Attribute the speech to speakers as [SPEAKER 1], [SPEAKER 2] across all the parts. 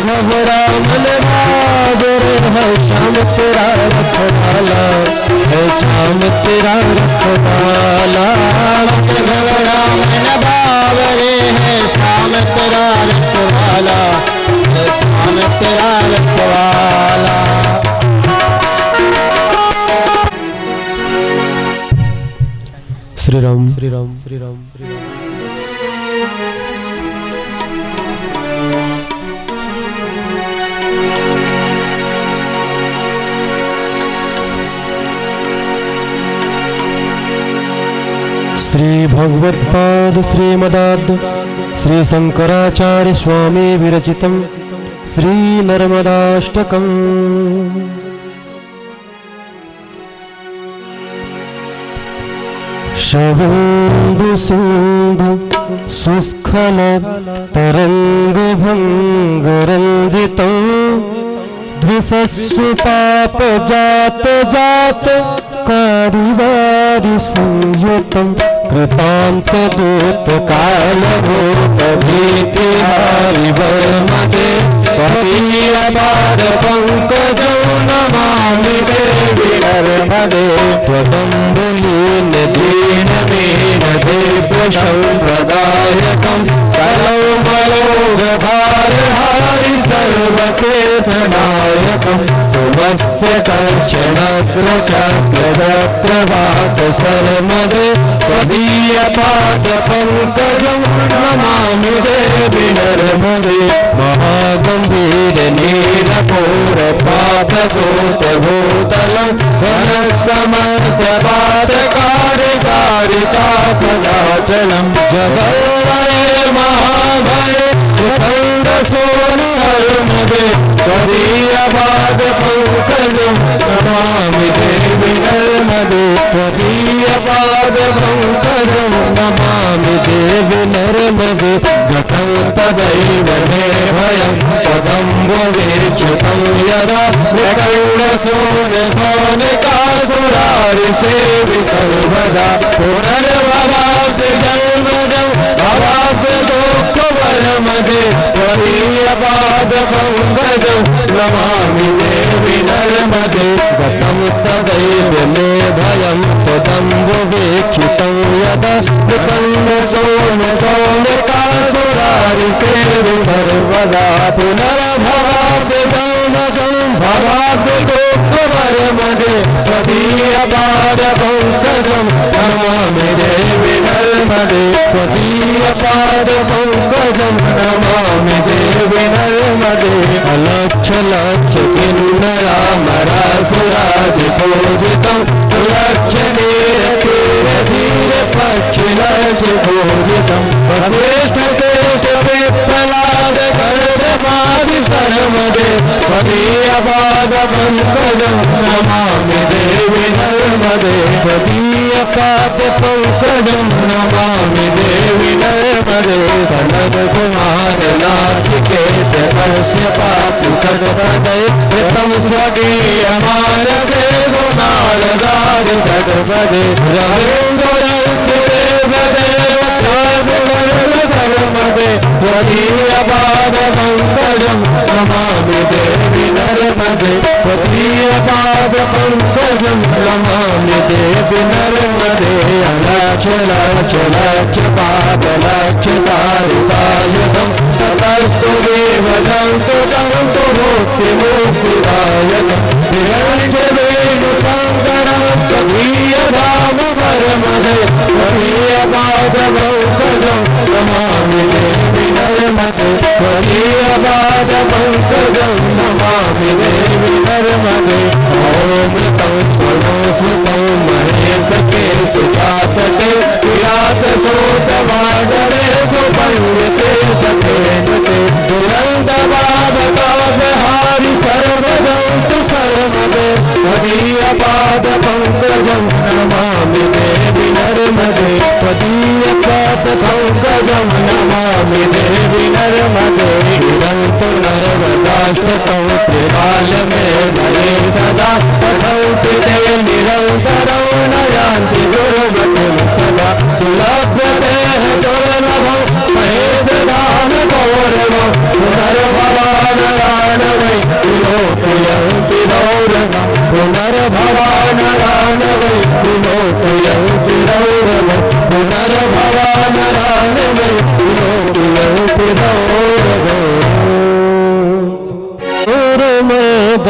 [SPEAKER 1] घबरा मन बहादुर है श्याम तेरा रखवाला, है श्याम तेरा रखवाला।
[SPEAKER 2] घबरा मन बावरे है श्याम तेरा रखवाला, है श्याम तेरा रखवाला।
[SPEAKER 1] श्री राम श्री राम श्री राम श्री राम। श्री भगवत्पाद श्रीमदाद् श्री शंकराचार्य स्वामी विरचितं श्री नर्मदाष्टकम्। शवेन्दु सिन्धु सुस्खल तरंग भंग रंजितं, द्विषस्सु पाप जात जात कारिवारि संयुतं, कृतांत दूत काल भूत भीति हारि वर्मदे, पतियपाद पंकजं नमामि देवी नर्मदे। त्वदम्बुलीन दीनमीन दिव्यसम्प्रदायकं, कलौ मलोघभारहारि सर्वतीर्थनायकं, सुमस्य कर्षणकृचक्रदत्रवाकसर्मदे, त्वदीयपादपङ्कजं नमामि देवी नर्मदे। महागम्भीर नीलपूरपादभूतभूतलं, घनसमस्तपादकारिकारितापदाचलं, जगन्मये महाभये प्रचण्डसूनुहरमुदे, त्वदीयपादपङ्कजं नमामि देवी नर्मदे। त्वदीयपादपङ्कजं नमामि देवी नर्मदे। गतं तदैव मे भयं पदम्बुवीक्षितं यदा, प्रचण्डसूनुसौनिकासुरारिसेवि सर्वदा, पुनर्भवाब्धि जन्मजं भवाब्धि दुःखभयमदे, त्वदीयपादपङ्कजं नमामि देवी नर्मदे। गतं तदैव मे भयं पदम्बुवीक्षितं यदा, प्रचण्डसूनुसौनिकासुरारिसेवि सर्वदा, पुनर्भवाब्धि जन्मजं भवाब्धि दुःखभयमदे, त्वदीयपादपङ्कजं नमामि देवी नर्मदे। त्वदीयपादपङ्कजं नमामि देवी नर्मदे। अलक्ष लक्ष किन्नरामरासुरादिपूजितं, सुलक्षणीय तीर धीर पक्षिलक्षपूजितं, वसिष्ठ श्रेष्ठ विप्रलाद गर्भपादि सर्वदे, त्वदीयपादपङ्कजं नमामि देवी नर्मदे। त्वदीयपादपङ्कजं नमामि देवी नर्मदे। सनद कुमार नाचिकेत कश्यपापि सगपदे, कृतं स्वकीयमानसे सुनारदादि सगपदे, रवीन्द्रदेवदेव सर्वमदे, त्वदीयपादपङ्कजं नमामि देवी नर्मदे। त्वदीयपादपङ्कजं नमामि देवी नर्मदे। अलक्ष लक्ष लक्ष पाद लक्ष सारि सायुधं, ततस्तु देवदं तुदं तु मुक्ति मुक्तिदायकं, निरञ्च वेणु शङ्करं स्वकीयधाम परमदे, त्वदीयपादपङ्कजं नमामि देवी नर्मदे। त्वदीयपादपङ्कजं नमामि देवी नर्मदे। ॐ स्वनो महेशके सुजातते, किरातसूतवादरे सुपण्यते सखेनते, दुरन्तवादकाव्यहारि सर्वजन्तु सर्वदे, त्वदीयपादपङ्कजं नमामि देवी नर्मदे। त्वदीयपादपङ्कजं नमामि देवी नर्मदे। हिरन्तु नर्मदाष्टकं त्रिकालमेधये सदा, पठन्ति ते निरन्तरं न यान्ति दुर्गतिं सदा, सुलभ्यते दुर्लभं महेशधाम गौरवं, पुनर्भवानरा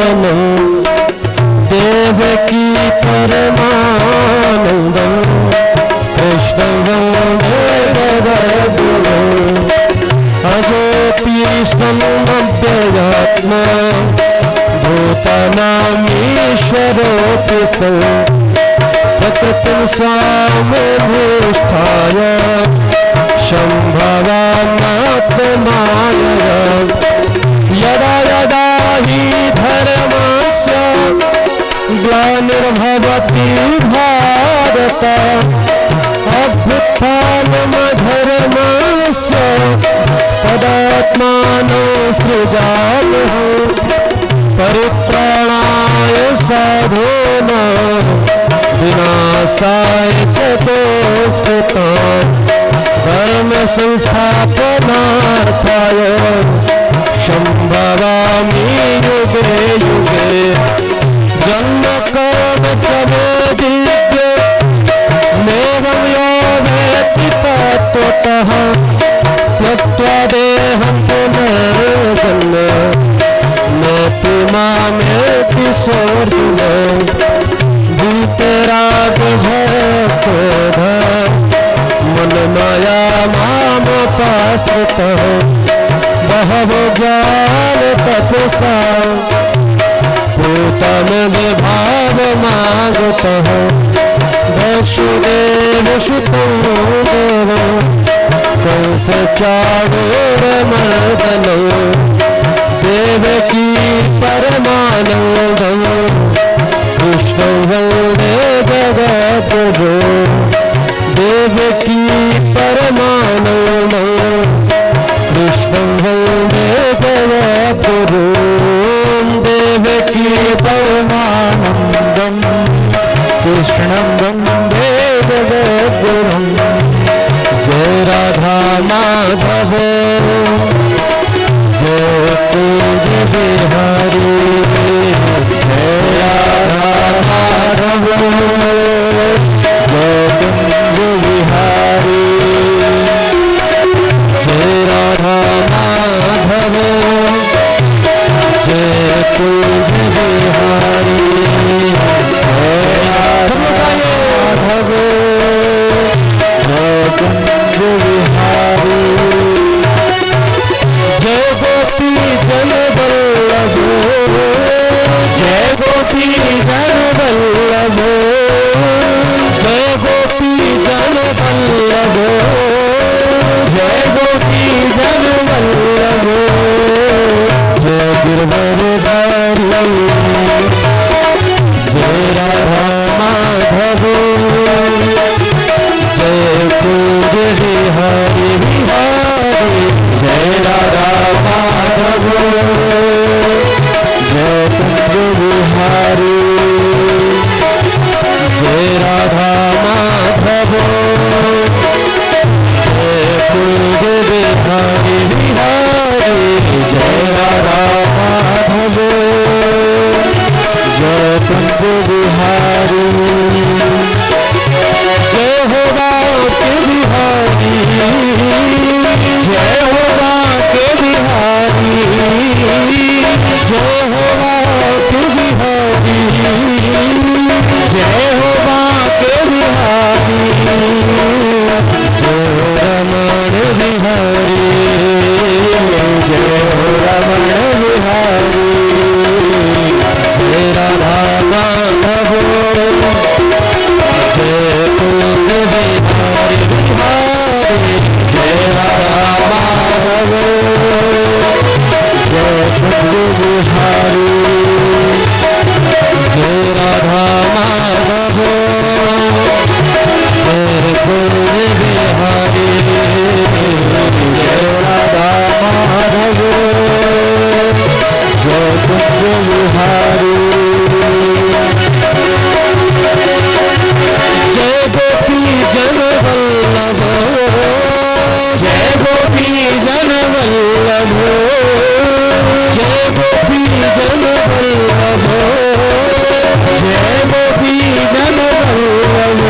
[SPEAKER 1] नंदनं देवकी परमानंदं कृष्णं वन्दे जगद्गुरुं अजोऽपि समव्ययात्मा भूतानामीश्वरोऽपि सन् प्रकृतिं स्वामधिष्ठाय शम्भवानात्मानया यदा यदा हि धर्मस्य ग्लानिर्भवति भारत अभ्युत्थानमधर्मस्य तदात्मानं सृजाम्यहम् परित्राणाय साधूनां विनाशाय च दुष्कृतां धर्म संस्थापनार्थाय शम्भवामि युगे युगे जन्म कर्म च वेदित्य नैवं यो वेत्ति तत्त्वतः त्यक्त्वा देहं पुनर्जन्म नेति मामेति सोऽर्जुन वीतराग भयक्रोध मनमाया मामुपाश्रितः बहवो ज्ञानतपसा पूतमविभावमागतः वसुदेवसुतं देवं कंसचाणूरमर्दनं देवकी परमानन्दं कृष्णं वन्दे जगद्गुरुं देवकी परमानन्दं कृष्णं वन्दे जगद्गुरुं देवकी परमानन्दं कृष्णं वन्दे जगद्गुरुं जय राधा माधव जय कुंज बिहारी जय राधा माधव जय कुंज बिहारी जय राधा माधव जय कुंज बिहारी जय राधा माधव जय कुंज बिहारी जय गोपी जन वल्लभ जय गोपी जन वल्लभ जय गोपी जन वल्लभ जय गोपी जन वल्लभ जय गिरधरधारी जय राधा माधव जय कुंज बिहारी बिहारी जय राधा माधव जय कुंज बिहारी जय राधा माधव जय कुंज बिहारी बिहारी जय राधा माधव जय कुंज बिहारी जय हो बाके बिहारी जय हो बाके बिहारी जय हो बाके बिहारी जय हो बाके बिहारी जय हो रमण बिहारी जय हो रमण बिहारी जय राधा माधव जय कुंज बिहारी बिहारी जय राधा माधव जय कुंज बिहारी जय राधा माधव जय कुंज बिहारी जय राधा माधव जय कुंज बिहारी जय गोपी जन वल्लभ जय गोपी जन वल्लभ जय गोपी जन वल्लभ जय गोपी जन वल्लभ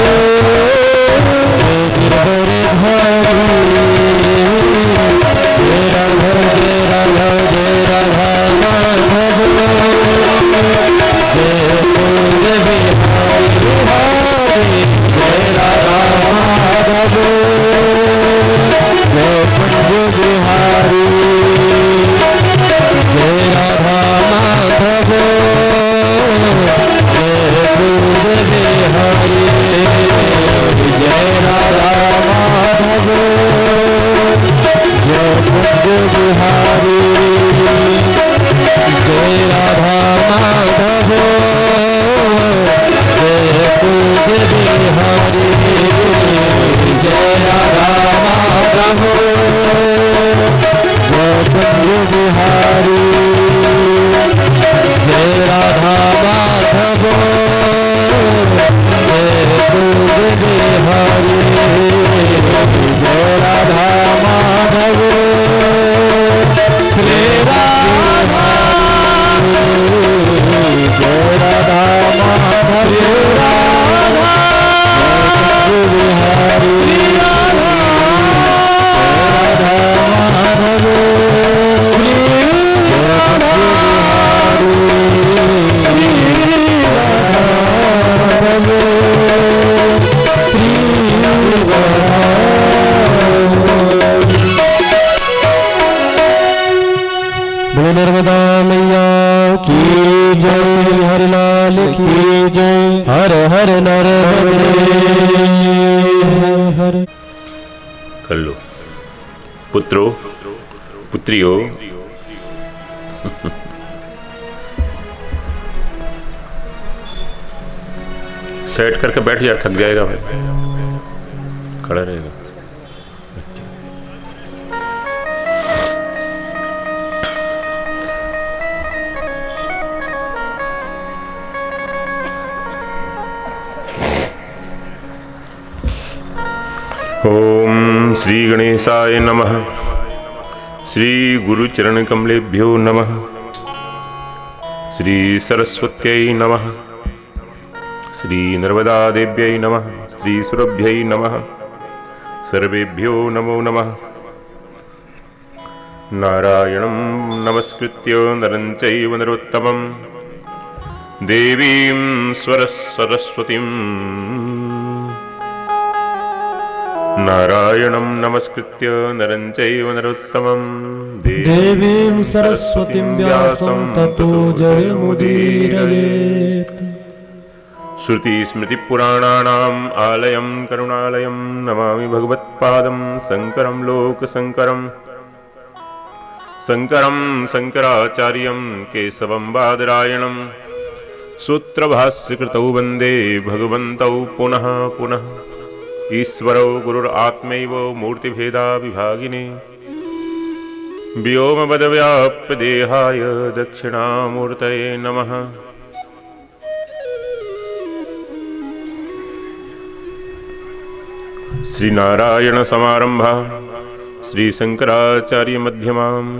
[SPEAKER 1] जय गिरधरधारी जय राधा जय राधा जय राधा माधव कुंज बिहारी जय राधा माधव जय कुंज बिहारी जय राधा माधव जय कुंज बिहारी जय राधा माधव श्री राधा जय राधा माधव राधा बिहारी श्री राधा माधव श्री राधा श्री राधा श्री राधा। बोलो नर्मदा मैया की जय हर लाल की जय हर हर नर्मदे हर।
[SPEAKER 3] कर लो पुत्रो पुत्रियो सेट करके बैठ जा, थक जाएगा भाई, खड़ा रहेगा। ओम श्री गणेशाय नमः। श्री गुरुचरण कमलेभ्यो नमः। श्री सरस्वत्यै नमः। श्री नर्मदा देव्यै नमः। श्री सुरभ्यै नमः। सर्वेभ्यो नमो नमः। नारायणं नमस्कृत्य नरं चैव नरोत्तमं देवीं सरस्वतीं नारायणं नमस्कृत्य नरं चैव नरोत्तमं
[SPEAKER 1] देवीं सरस्वतीं व्यासं ततो जयमुदीरयेत्।
[SPEAKER 3] श्रुतिस्मृतिपुराणानाम् आलयं करुणालयं नमामि भगवत्पादं शङ्करं लोकशङ्करं शङ्कराचार्यं केशवं बादरायणं सूत्रभाष्यकृतौ वन्दे भगवन्तौ पुनः पुनः। ईश्वरो गुरुरात्मैव मूर्तिभेदा विभागिने व्योमवद्व्याप्तदेहाय दक्षिणामूर्तये नमः। श्री नारायण समारंभा श्री शंकराचार्य मध्यमाम्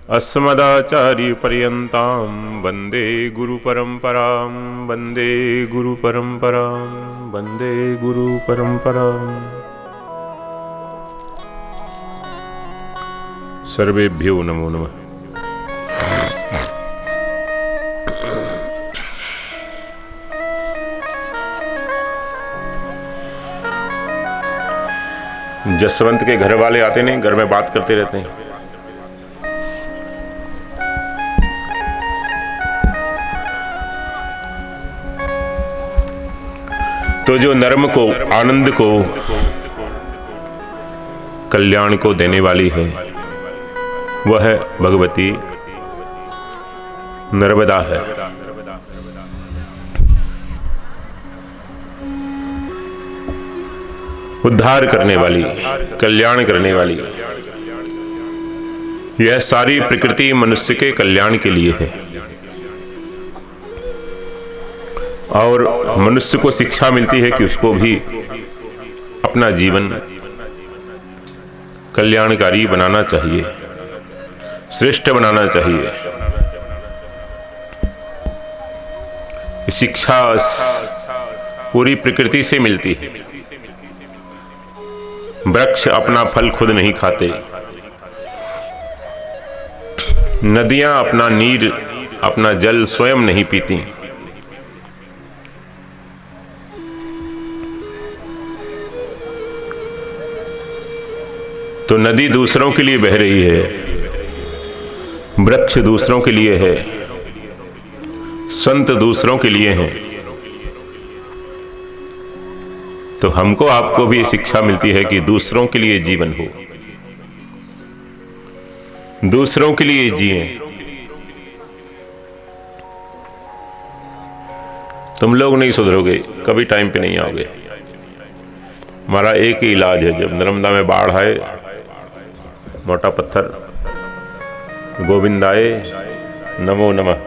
[SPEAKER 3] अस्मदाचार्य पर्यन्तां वन्दे गुरु परंपरां वन्दे गुरु परंपरां वन्दे गुरु परंपरां। सर्वेभ्यो नमो नमः। जसवंत के घर वाले आते नहीं, घर में बात करते रहते हैं। तो जो नर्म को, आनंद को, कल्याण को देने वाली है वह है भगवती नर्मदा है। उद्धार करने वाली, कल्याण करने वाली। यह सारी प्रकृति मनुष्य के कल्याण के लिए है और मनुष्य को शिक्षा मिलती है कि उसको भी अपना जीवन कल्याणकारी बनाना चाहिए, श्रेष्ठ बनाना चाहिए। शिक्षा पूरी प्रकृति से मिलती है। वृक्ष अपना फल खुद नहीं खाते, नदियां अपना नीर, अपना जल स्वयं नहीं पीती। तो नदी दूसरों के लिए बह रही है, वृक्ष दूसरों के लिए है, संत दूसरों के लिए हैं। तो हमको आपको भी शिक्षा मिलती है कि दूसरों के लिए जीवन हो, दूसरों के लिए जिएं। तुम लोग नहीं सुधरोगे, कभी टाइम पे नहीं आओगे। हमारा एक ही इलाज है, जब नर्मदा में बाढ़ आए, मोटा पत्थर गोविंदाए नमो नमः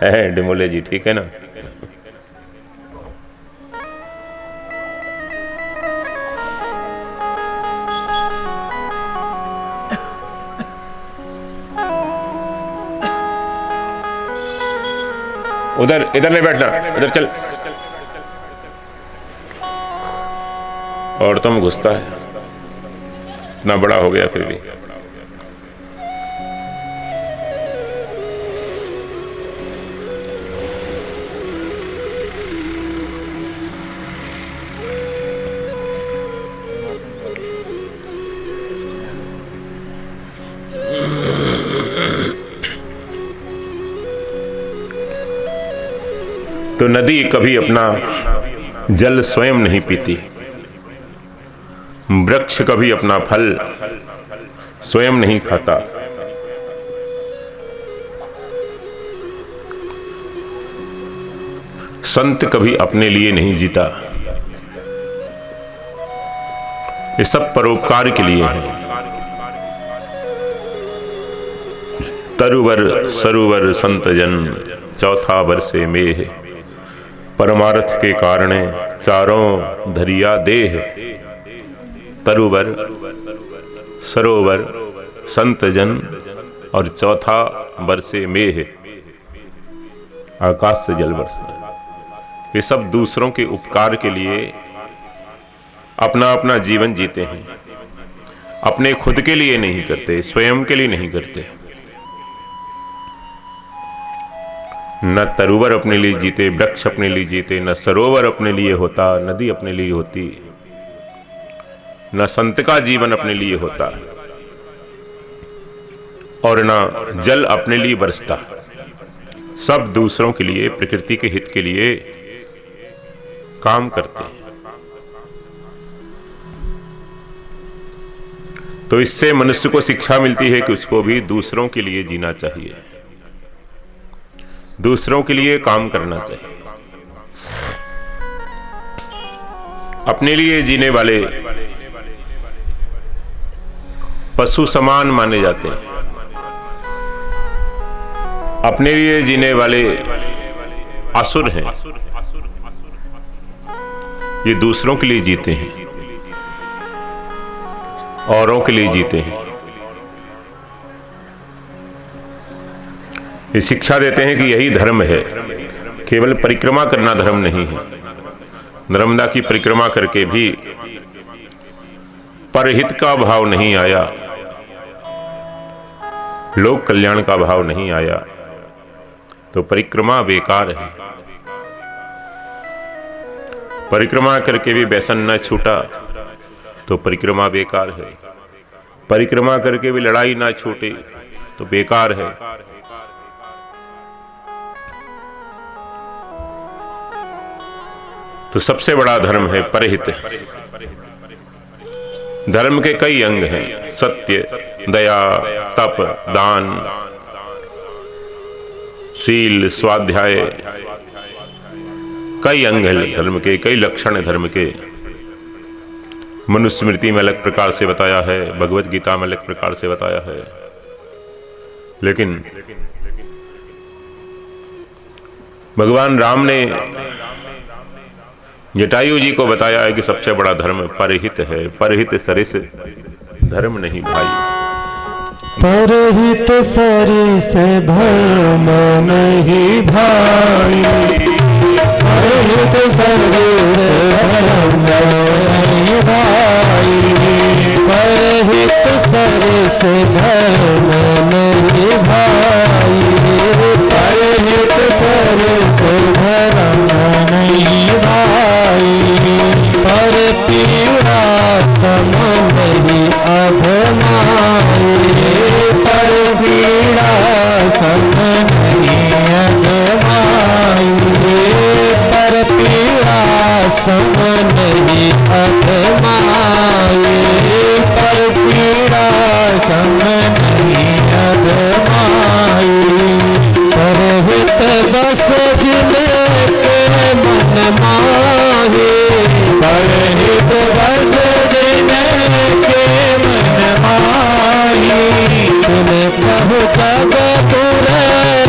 [SPEAKER 3] है डिमोले जी, ठीक है ना। उधर इधर नहीं बैठना, इधर चल। और तुम घुसता है, इतना बड़ा हो गया फिर भी। तो नदी कभी अपना जल स्वयं नहीं पीती, वृक्ष कभी अपना फल स्वयं नहीं खाता, संत कभी अपने लिए नहीं जीता। ये सब परोपकार के लिए है। तरुवर सरोवर संत जन, चौथा बरसे मेह, परमार्थ के कारणे चारों धरिया देह। तरुवर सरोवर संत जन और चौथा बरसे मेह, आकाश से जल बरसना। ये सब दूसरों के उपकार के लिए अपना अपना जीवन जीते हैं, अपने खुद के लिए नहीं करते, स्वयं के लिए नहीं करते। न तरुवर अपने लिए जीते, वृक्ष अपने लिए जीते, न सरोवर अपने लिए होता, नदी अपने लिए होती, न संत का जीवन अपने लिए होता, और न जल अपने लिए बरसता। सब दूसरों के लिए, प्रकृति के हित के लिए काम करते हैं। तो इससे मनुष्य को शिक्षा मिलती है कि उसको भी दूसरों के लिए जीना चाहिए, दूसरों के लिए काम करना चाहिए। अपने लिए जीने वाले पशु समान माने जाते हैं, अपने लिए जीने वाले असुर हैं। ये दूसरों के लिए जीते हैं, औरों के लिए जीते हैं। ये शिक्षा देते हैं कि यही धर्म है, केवल परिक्रमा करना धर्म नहीं है। नर्मदा की परिक्रमा करके भी परहित का भाव नहीं आया, लोक कल्याण का भाव नहीं आया, तो परिक्रमा बेकार है। परिक्रमा करके भी व्यसन न छूटा तो परिक्रमा बेकार है। परिक्रमा करके भी लड़ाई ना छूटे तो बेकार है। तो सबसे बड़ा धर्म है परहित। धर्म के कई अंग हैं, सत्य, दया, तप, दान, शील, स्वाध्याय, कई अंग हैं धर्म के, कई लक्षण हैं धर्म के। मनुस्मृति में अलग प्रकार से बताया है, भगवत गीता में अलग प्रकार से बताया है। लेकिन भगवान राम ने जटायु जी को बताया है कि सबसे बड़ा धर्म परहित है। परहित सरिस धर्म नहीं भाई।
[SPEAKER 1] परहित सरिस धर्म नहीं भाई, परहित सरिस धर्म नहीं भाई, परहित सरिस धर्म नहीं भाई, परहित सरिस धर्म नहीं भाई, पर पीड़ा सम नहीं अधमाई, पर पीड़ा सम नहीं अधमाई, पर पीड़ा सम नहीं अधमाई, पर पीड़ा सम नहीं अधमाई, परहित बस जिन तुर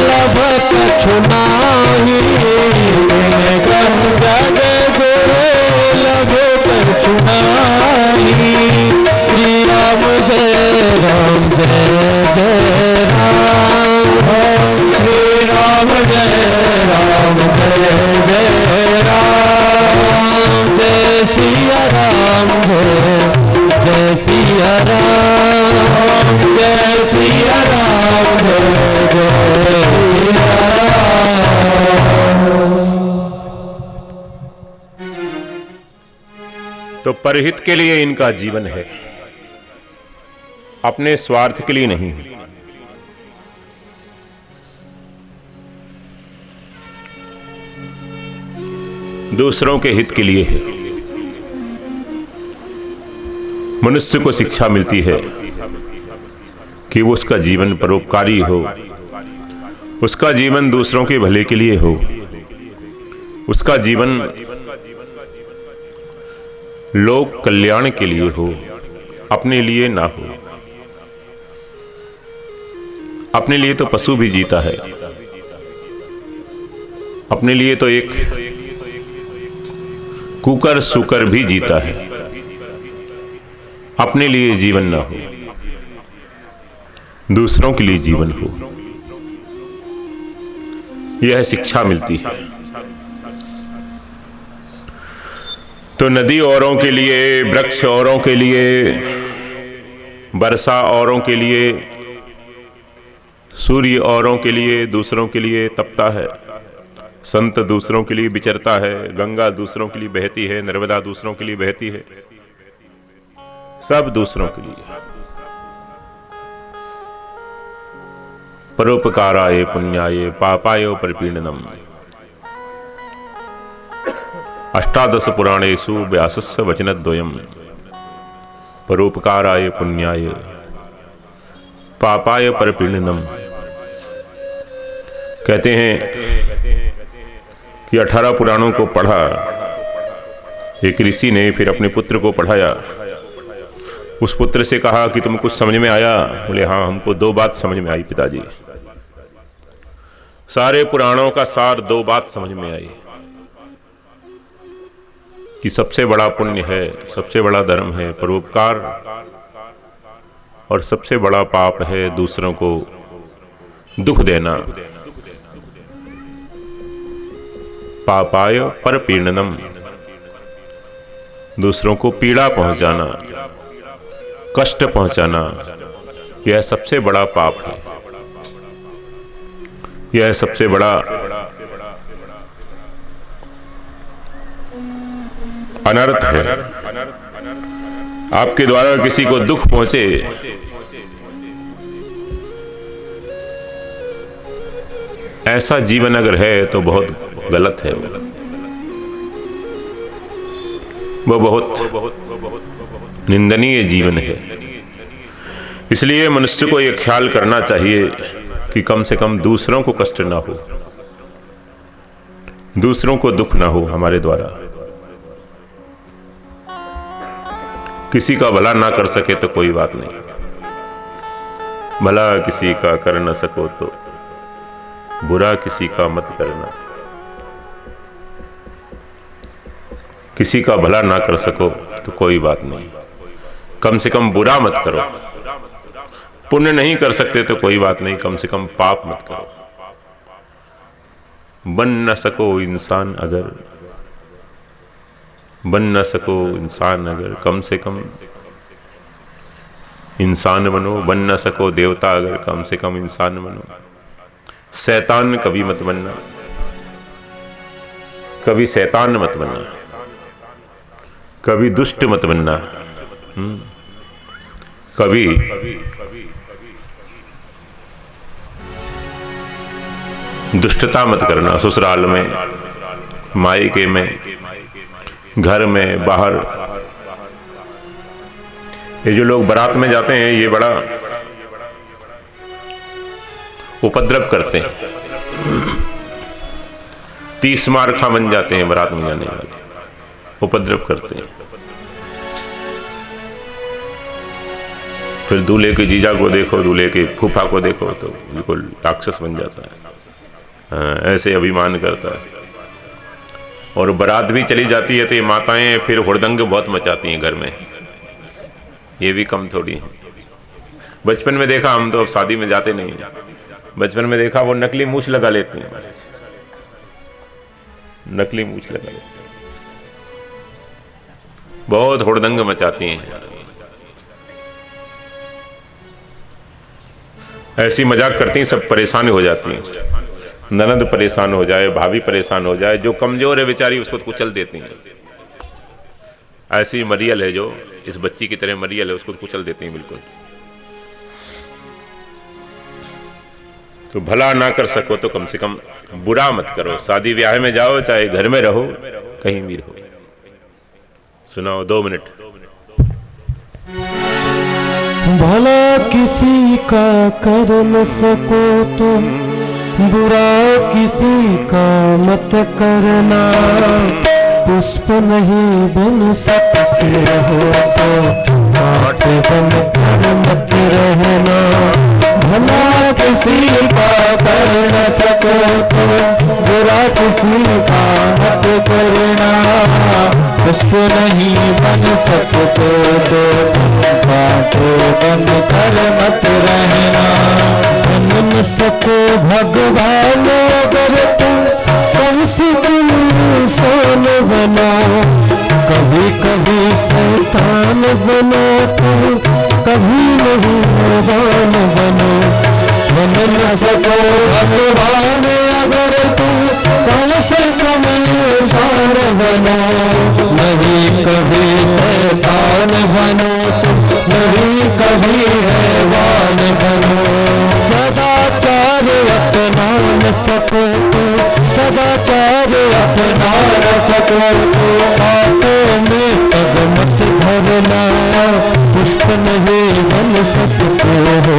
[SPEAKER 1] लब कछु नाही, बिन कहु जग गुरु लब कछु नाही। श्री राम जय राम जय जय राम, श्री राम जय राम जय जय राम, जय सिया राम जय सिया राम, जय सिया राम जय सिया राम।
[SPEAKER 3] तो परहित के लिए इनका जीवन है, अपने स्वार्थ के लिए नहीं। दूसरों के हित के लिए है। मनुष्य को शिक्षा मिलती है कि वो उसका जीवन परोपकारी हो, उसका जीवन दूसरों के भले के लिए हो, उसका जीवन लोक कल्याण के लिए हो, अपने लिए ना हो। अपने लिए तो पशु भी जीता है, अपने लिए तो एक कुकर सुकर भी जीता है। अपने लिए जीवन ना हो, दूसरों के लिए जीवन हो, यह शिक्षा मिलती है। तो नदी औरों के लिए, वृक्ष औरों के लिए, वर्षा औरों के लिए, सूर्य औरों के लिए, दूसरों के लिए तपता है। संत दूसरों के लिए विचरता है, गंगा दूसरों के लिए बहती है, नर्मदा दूसरों के लिए बहती है, सब दूसरों के लिए। परोपकाराय पुण्याय पापाय परपीडनम, अष्टादश पुराणेषु व्यासस्य वचनद्वयम्। परोपकाराय पुण्याय पापाय परपीडनम। कहते हैं कि 18 पुराणों को पढ़ा एक ऋषि ने, फिर अपने पुत्र को पढ़ाया। उस पुत्र से कहा कि तुम कुछ समझ में आया? बोले हाँ, हमको 2 बात समझ में आई पिताजी। सारे पुराणों का सार 2 बात समझ में आई कि सबसे बड़ा पुण्य है, सबसे बड़ा धर्म है परोपकार, और सबसे बड़ा पाप है दूसरों को दुख देना। पापाय परपीडनम, दूसरों को पीड़ा पहुंचाना, कष्ट पहुंचाना, यह सबसे बड़ा पाप है, यह सबसे बड़ा अनर्थ है। आपके द्वारा किसी को दुख पहुंचे, ऐसा जीवन अगर है तो बहुत गलत है। वो बहुत निंदनीय जीवन है। इसलिए मनुष्य को यह ख्याल करना चाहिए कि कम से कम दूसरों को कष्ट ना हो, दूसरों को दुख ना हो हमारे द्वारा। किसी का भला ना कर सके तो कोई बात नहीं, भला किसी का कर न सको तो बुरा किसी का मत करना। किसी का भला ना कर सको तो कोई बात नहीं, कम से कम बुरा मत करो। पुण्य नहीं कर सकते तो कोई बात नहीं, कम से कम पाप मत करो। बन न सको इंसान अगर, बन न सको इंसान अगर, कम से कम इंसान बनो। बन न सको देवता अगर, कम से कम इंसान बनो। शैतान कभी मत बनना, कभी शैतान मत बनना, कभी दुष्ट मत बनना, कभी दुष्टता मत करना। ससुराल में, मायके में, घर में, बाहर। ये जो लोग बारात में जाते हैं ये बड़ा उपद्रव करते हैं। 30 मार खा बन जाते हैं बारात में जाने वाले, उपद्रव करते हैं। फिर दूल्हे के जीजा को देखो, दूल्हे के फूफा को देखो तो बिल्कुल राक्षस बन जाता है, ऐसे अभिमान करता है। और बारात भी चली जाती है तो ये माताएं फिर हुड़दंग बहुत मचाती हैं घर में, ये भी कम थोड़ी है। बचपन में देखा, हम तो अब शादी में जाते नहीं, बचपन में देखा वो नकली मूछ लगा लेती हैं, नकली मूछ लगा लेती हैं, बहुत हुड़दंग मचाती हैं। ऐसी मजाक करती हैं, सब परेशान हो जाती हैं। ननद परेशान हो जाए, भाभी परेशान हो जाए, जो कमजोर है बेचारी उसको कुचल देती हैं। ऐसी मरियल है जो इस बच्ची की तरह मरियल है, उसको कुचल देती हैं बिल्कुल। तो भला ना कर सको तो कम से कम बुरा मत करो। शादी ब्याह में जाओ, चाहे घर में रहो, कहीं भी रहो। सुनाओ 2 मिनट।
[SPEAKER 1] भला किसी का कर न सको तो बुरा किसी का मत करना, पुष्प नहीं बन सकते हो तो कांट बन कर मत रहना। भला किसी का कर न सको तो बुरा किसी का मत करना, पुष्प नहीं बन सकते तो कांट बन कर मत रहना। बन सको भगवान अगर तुम कम से कम इंसान बनो, कभी कभी शैतान बनो तुम, कभी नहीं भगवान बनो। बन न सको भगवान अगर तुम कम से कम इंसान बनो, नहीं कभी शैतान बनो तुम, नहीं कभी हैवान बनो। सदाचार अपना न सको तो, सदाचार अपना न सको तो बातों में पग मत धरना, पुष्प नहीं बन सकते हो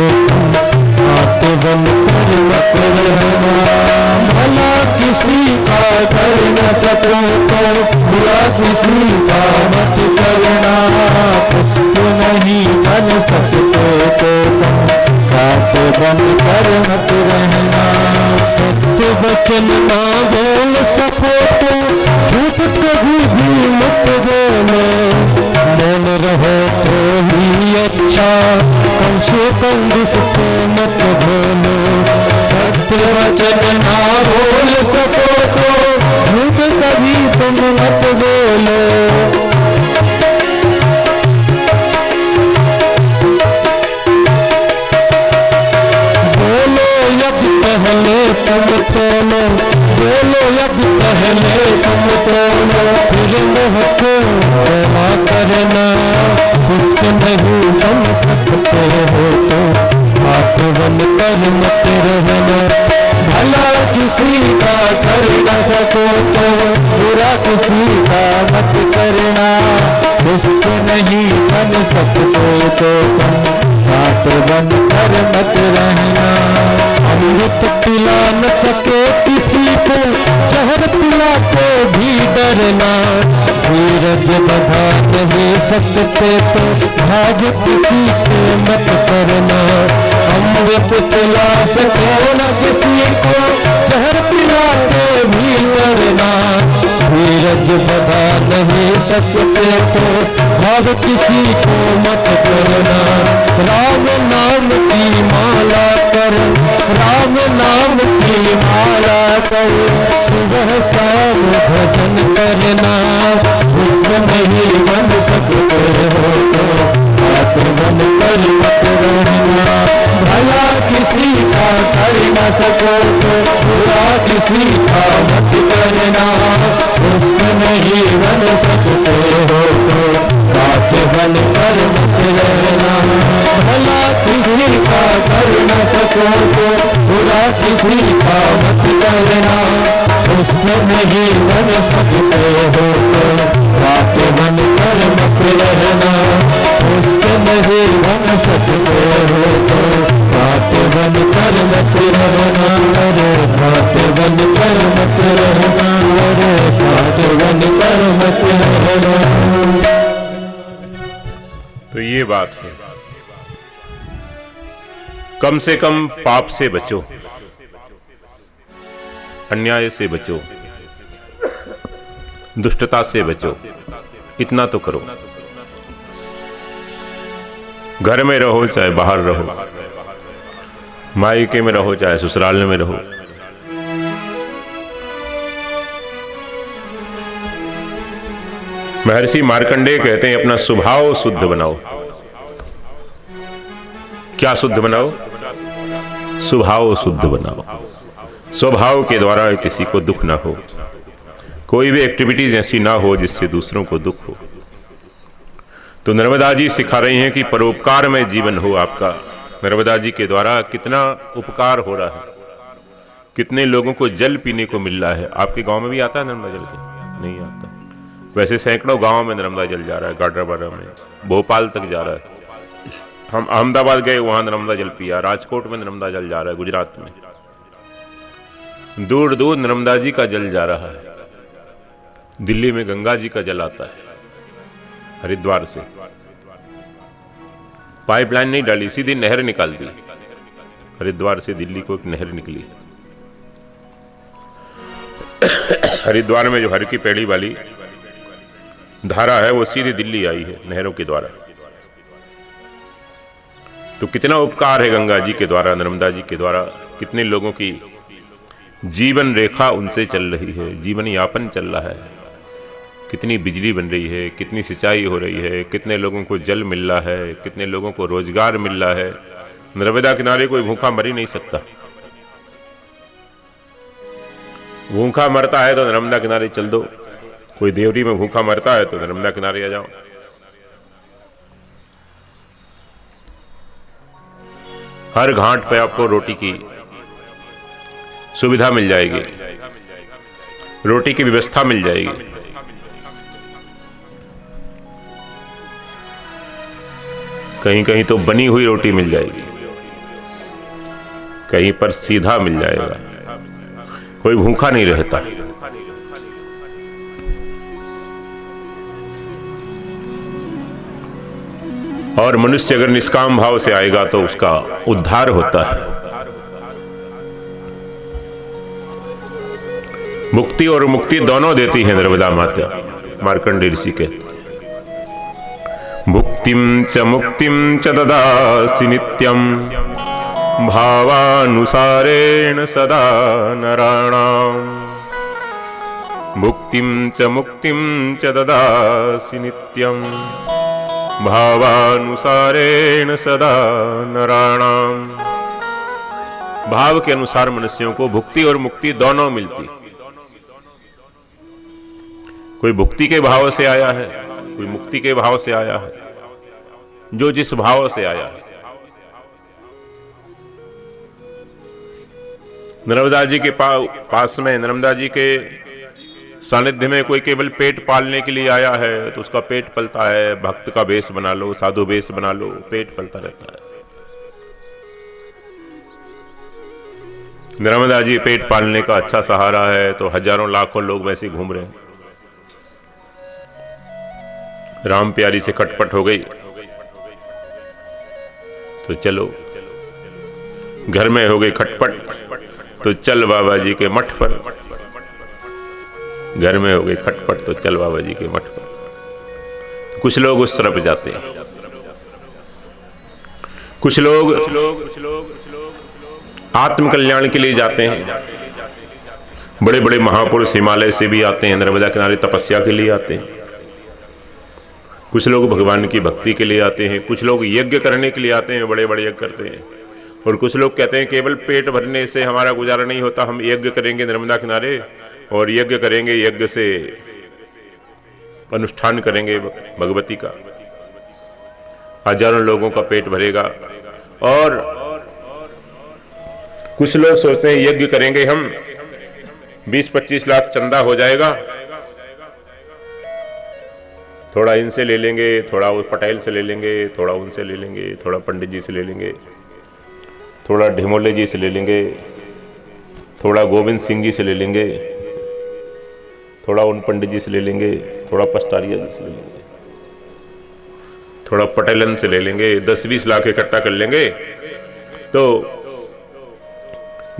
[SPEAKER 1] हाथ बन कर मत रहना। भला किसी का कर न सको तो बुरा किसी का मत करना, पुष्प नहीं बन सकते तो काट बन कर मत रहना। सत्य वचन ना बोल सको तो झूठ कभी भी मत बोलो, मौन रहो तो ही अच्छा, कम से कम रिश्ते मत भूलो। सत्य वचन ना बोल सको तो झूठ कभी तुम मत बोलो। पहले तुम तोलो, बोलो अब पहले तुम तोलो, फिर मोह को क्षमा करना, पुष्प नहीं बन सकते हो तो हाथ बन कर मत रहना। भला किसी का कर न सको तो बुरा किसी का मत करना, पुष्प नहीं बन सकते तो हाथ बन कर मत रहना। अमृत पिला न सके किसी को, जहर पिला को भी डरना, धीरज बधा नहीं सकते तो भाग किसी के मत करना। अमृत पिला सको न किसी को, जहर पिला के भी डरना, धीरज बधा नहीं सकते तो भाग किसी को मत करना। राम नाम की माला कर, राम नाम की माला कर, सुबह शाम भजन करना, पुष्प नहीं बन सकते हो तो हाथ बन कर मत रहना। भला किसी का कर न सको तो बुरा किसी का मत करना, पुष्प नहीं बन सकते हो तो काट बन कर मत रहना। भला किसी का कर न सको तो बुरा किसी का मत करना, पुष्प नहीं बन सकते हो तो काट बन कर मत रहना। पुष्प नहीं बन सकते हो तो काट बन कर मत रहना। अरे काट बन कर मत रहना, अरे काट बन कर मत रहना।
[SPEAKER 3] तो ये बात है, कम से कम पाप से बचो, अन्याय से बचो, दुष्टता से बचो, इतना तो करो। घर में रहो चाहे बाहर रहो, मायके में रहो चाहे ससुराल में रहो, महर्षि मार्कंडेय कहते हैं अपना स्वभाव शुद्ध बनाओ। क्या शुद्ध बनाओ? स्वभाव शुद्ध बनाओ। स्वभाव के द्वारा किसी को दुख ना हो, कोई भी एक्टिविटीज ऐसी ना हो जिससे दूसरों को दुख हो। तो नर्मदा जी सिखा रही हैं कि परोपकार में जीवन हो आपका। नर्मदा जी के द्वारा कितना उपकार हो रहा है, कितने लोगों को जल पीने को मिल रहा है। आपके गांव में भी आता है नर्मदा जल? नहीं आता। वैसे सैकड़ों गांव में नर्मदा जल जा रहा है, गाडराबाड़ा में, भोपाल तक जा रहा है। हम अहमदाबाद गए, वहां नर्मदा जल पिया। राजकोट में नर्मदा जल जा रहा है, गुजरात में दूर दूर नर्मदा जी का जल जा रहा है। दिल्ली में गंगा जी का जल आता है हरिद्वार से। पाइपलाइन नहीं डाली, सीधी नहर निकाल दी। हरिद्वार से दिल्ली को एक नहर निकली। हरिद्वार में जो हर की पेड़ी वाली धारा है वो सीधी दिल्ली आई है नहरों के द्वारा। तो कितना उपकार है गंगा जी के द्वारा, नर्मदा जी के द्वारा। कितने लोगों की जीवन रेखा उनसे चल रही है, जीवन यापन चल रहा है। कितनी बिजली बन रही है, कितनी सिंचाई हो रही है, कितने लोगों को जल मिल रहा है, कितने लोगों को रोजगार मिल रहा है। नर्मदा किनारे कोई भूखा मर ही नहीं सकता। भूखा मरता है तो नर्मदा किनारे चल दो। कोई देवरी में भूखा मरता है तो नर्मदा किनारे आ जाओ। हर घाट पे आपको रोटी की सुविधा मिल जाएगी, रोटी की व्यवस्था मिल जाएगी। कहीं कहीं तो बनी हुई रोटी मिल जाएगी, कहीं पर सीधा मिल जाएगा। कोई भूखा नहीं रहता। और मनुष्य अगर निष्काम भाव से आएगा तो उसका उद्धार होता है। मुक्ति और मुक्ति दोनों देती है नर्मदा माता। मार्कंडेय ऋषि कहते भुक्तिम च मुक्तिम च ददासि नित्यम भावानुसारेण सदा नराणाम। भुक्तिम च मुक्तिम च ददासि नित्यम भावानुसारेण सदा नराणाम। भाव के अनुसार मनुष्यों को भुक्ति और मुक्ति दोनों मिलती। कोई भुक्ति के भाव से आया है, कोई मुक्ति के भाव से आया है, जो जिस भाव से आया है। नर्मदा जी के पास में, नर्मदा जी के सानिध्य में कोई केवल पेट पालने के लिए आया है तो उसका पेट पलता है। भक्त का वेश बना लो, साधु वेश बना लो, पेट पलता रहता है। नर्मदा जी पेट पालने का अच्छा सहारा है तो हजारों लाखों लोग वैसे घूम रहे हैं। राम प्यारी से खटपट हो गई तो चलो, घर में हो गई खटपट तो चल बाबा जी के मठ पर। घर में हो गई खटपट तो चल बाबा जी के मठ पर। कुछ लोग उस तरफ जाते हैं, कुछ लोग आत्म कल्याण के लिए जाते हैं। बड़े बड़े महापुरुष हिमालय से भी आते हैं, नर्मदा किनारे तपस्या के लिए आते हैं। कुछ लोग भगवान की भक्ति के लिए आते हैं, कुछ लोग यज्ञ करने के लिए आते हैं, बड़े बड़े यज्ञ करते हैं। और कुछ लोग कहते हैं केवल पेट भरने से हमारा गुजारा नहीं होता, हम यज्ञ करेंगे नर्मदा किनारे और यज्ञ करेंगे, यज्ञ से अनुष्ठान करेंगे भगवती का, हजारों लोगों का पेट भरेगा। और कुछ लोग सोचते हैं यज्ञ करेंगे हम, 20-25 लाख चंदा हो जाएगा, थोड़ा इनसे ले लेंगे, थोड़ा उस पटेल से ले लेंगे, थोड़ा उनसे ले लेंगे, थोड़ा पंडित जी से ले लेंगे, थोड़ा ढिमोले जी से ले लेंगे, थोड़ा गोविंद सिंह जी से ले लेंगे, थोड़ा उन पंडित जी से ले लेंगे, थोड़ा पस्तारिया जी से ले लेंगे, थोड़ा पटेलन से ले लेंगे, 10-20 लाख इकट्ठा कर लेंगे तो